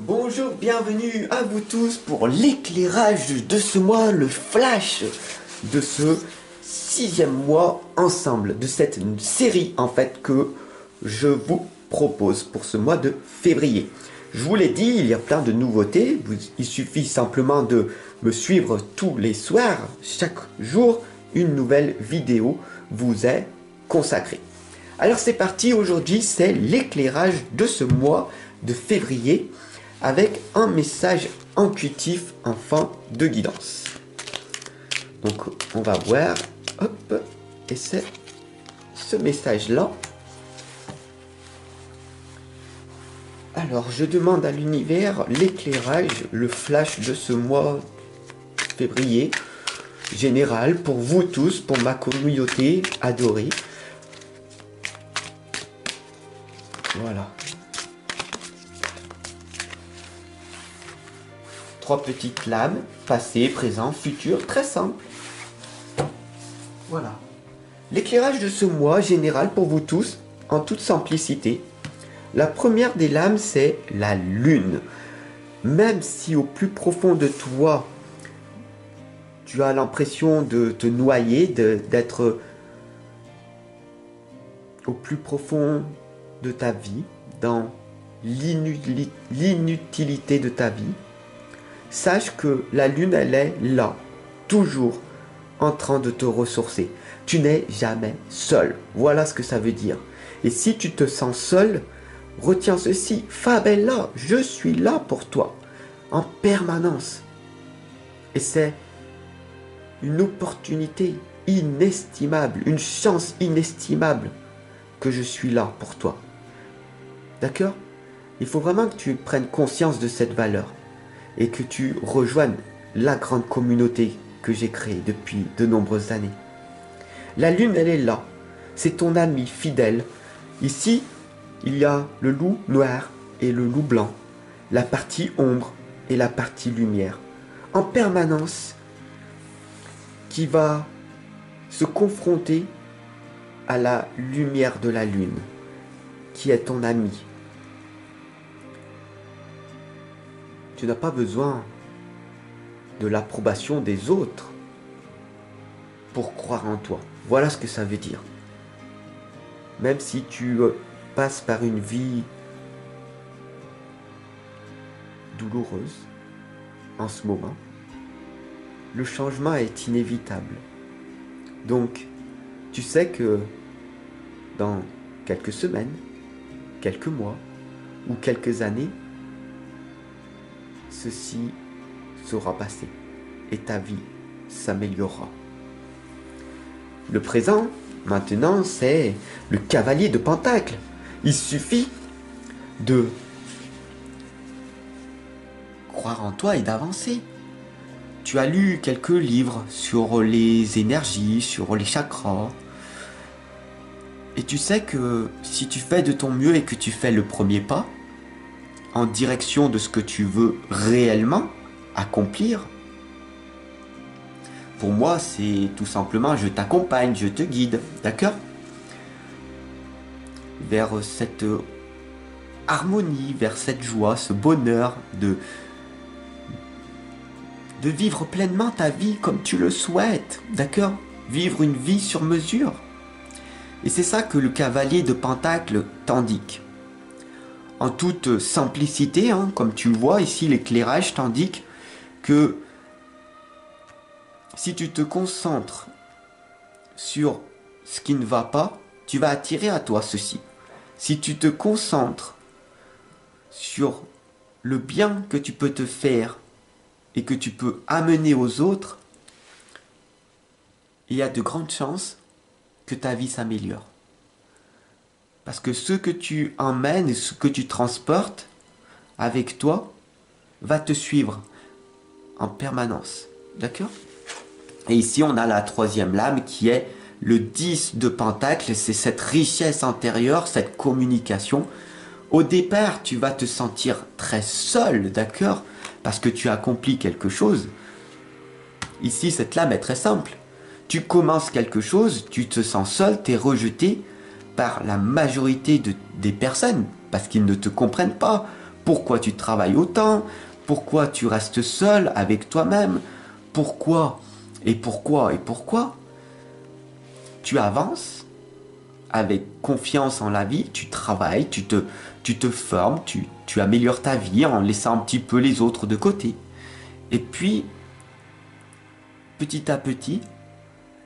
Bonjour, bienvenue à vous tous pour l'éclairage de ce mois, le flash de ce 6e mois ensemble, de cette série en fait que je vous propose pour ce mois de février. Je vous l'ai dit, il y a plein de nouveautés, il suffit simplement de me suivre tous les soirs, chaque jour, une nouvelle vidéo vous est consacrée. Alors c'est parti, aujourd'hui c'est l'éclairage de ce mois de février avec un message intuitif en fin de guidance. Donc on va voir, hop, et c'est ce message là. Alors je demande à l'univers l'éclairage, le flash de ce mois de février, général pour vous tous, pour ma communauté adorée. Voilà. 3 petites lames, passé, présent, futur, très simple. Voilà. L'éclairage de ce mois général pour vous tous, en toute simplicité. La première des lames, c'est la lune. Même si au plus profond de toi, tu as l'impression de te noyer, d'être au plus profond de ta vie, dans l'inutilité de ta vie, sache que la lune, elle est là, toujours en train de te ressourcer. Tu n'es jamais seul. Voilà ce que ça veut dire. Et si tu te sens seul, retiens ceci. Fab est là. Je suis là pour toi. En permanence. Et c'est une opportunité inestimable, une chance inestimable que je suis là pour toi. D'accord ? Il faut vraiment que tu prennes conscience de cette valeur. Et que tu rejoignes la grande communauté que j'ai créée depuis de nombreuses années. La lune, elle est là. C'est ton ami fidèle. Ici, il y a le loup noir et le loup blanc. La partie ombre et la partie lumière. En permanence, qui va se confronter à la lumière de la lune, qui est ton ami. Tu n'as pas besoin de l'approbation des autres pour croire en toi. Voilà ce que ça veut dire. Même si tu passes par une vie douloureuse en ce moment, le changement est inévitable. Donc, tu sais que dans quelques semaines, quelques mois ou quelques années, ceci sera passé et ta vie s'améliorera. Le présent, maintenant, c'est le cavalier de Pentacle. Il suffit de croire en toi et d'avancer. Tu as lu quelques livres sur les énergies, sur les chakras. Et tu sais que si tu fais de ton mieux et que tu fais le premier pas, en direction de ce que tu veux réellement accomplir, pour moi, c'est tout simplement je t'accompagne, je te guide, d'accord ? Vers cette harmonie, vers cette joie, ce bonheur de vivre pleinement ta vie comme tu le souhaites, d'accord ? Vivre une vie sur mesure. Et c'est ça que le cavalier de Pentacle t'indique. En toute simplicité, comme tu le vois ici, l'éclairage t'indique que si tu te concentres sur ce qui ne va pas, tu vas attirer à toi ceci. Si tu te concentres sur le bien que tu peux te faire et que tu peux amener aux autres, il y a de grandes chances que ta vie s'améliore. Parce que ce que tu emmènes et ce que tu transportes avec toi va te suivre en permanence. D'accord ? Et ici, on a la 3e lame qui est le 10 de Pentacle. C'est cette richesse intérieure, cette communication. Au départ, tu vas te sentir très seul, d'accord ? Parce que tu accomplis quelque chose. Ici, cette lame est très simple. Tu commences quelque chose, tu te sens seul, tu es rejeté par la majorité des personnes, parce qu'ils ne te comprennent pas. pourquoi tu travailles autant, pourquoi tu restes seul avec toi-même, pourquoi tu avances avec confiance en la vie, tu travailles, tu te formes, tu améliores ta vie en laissant un petit peu les autres de côté. Et puis, petit à petit,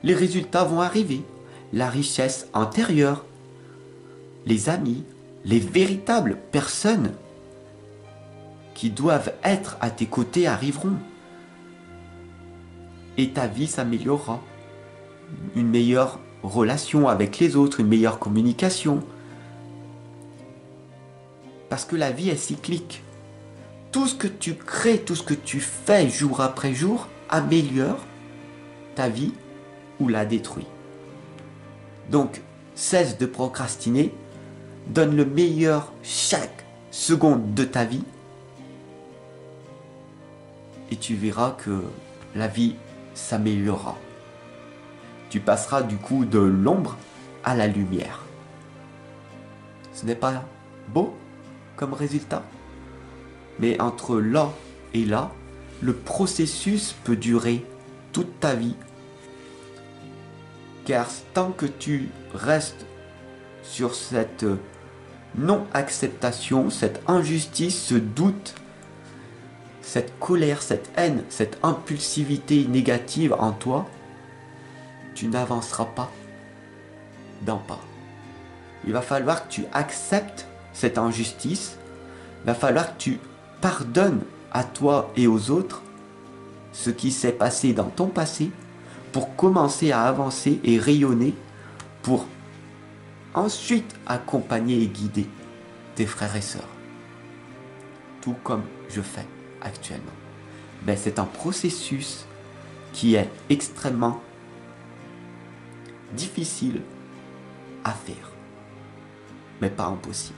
les résultats vont arriver. La richesse intérieure, les amis, les véritables personnes qui doivent être à tes côtés arriveront. Et ta vie s'améliorera. Une meilleure relation avec les autres, une meilleure communication. Parce que la vie est cyclique. Tout ce que tu crées, tout ce que tu fais jour après jour améliore ta vie ou la détruit. Donc, cesse de procrastiner, donne le meilleur chaque seconde de ta vie et tu verras que la vie s'améliorera. Tu passeras du coup de l'ombre à la lumière. Ce n'est pas beau comme résultat? Mais entre là et là, le processus peut durer toute ta vie. Car tant que tu restes sur cette non-acceptation, cette injustice, ce doute, cette colère, cette haine, cette impulsivité négative en toi, tu n'avanceras pas d'un pas. Il va falloir que tu acceptes cette injustice, il va falloir que tu pardonnes à toi et aux autres ce qui s'est passé dans ton passé pour commencer à avancer et rayonner, pour ensuite accompagner et guider tes frères et sœurs. Tout comme je fais actuellement. Mais c'est un processus qui est extrêmement difficile à faire, mais pas impossible.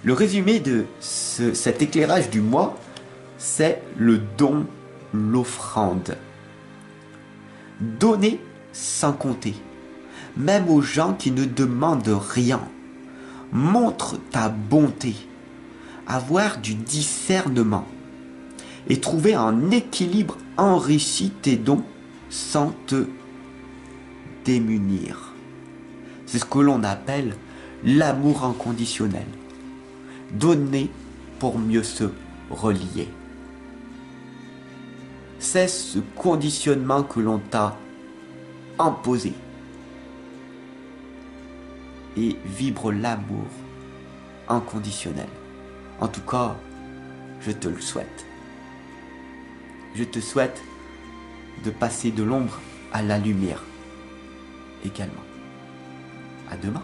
Le résumé de cet éclairage du mois, c'est le don, l'offrande. Donner sans compter, même aux gens qui ne demandent rien. Montre ta bonté, avoir du discernement et trouver un équilibre enrichit tes dons sans te démunir. C'est ce que l'on appelle l'amour inconditionnel. Donner pour mieux se relier. C'est ce conditionnement que l'on t'a imposé. Et vibre l'amour inconditionnel. En tout cas, je te le souhaite. Je te souhaite de passer de l'ombre à la lumière également. À demain.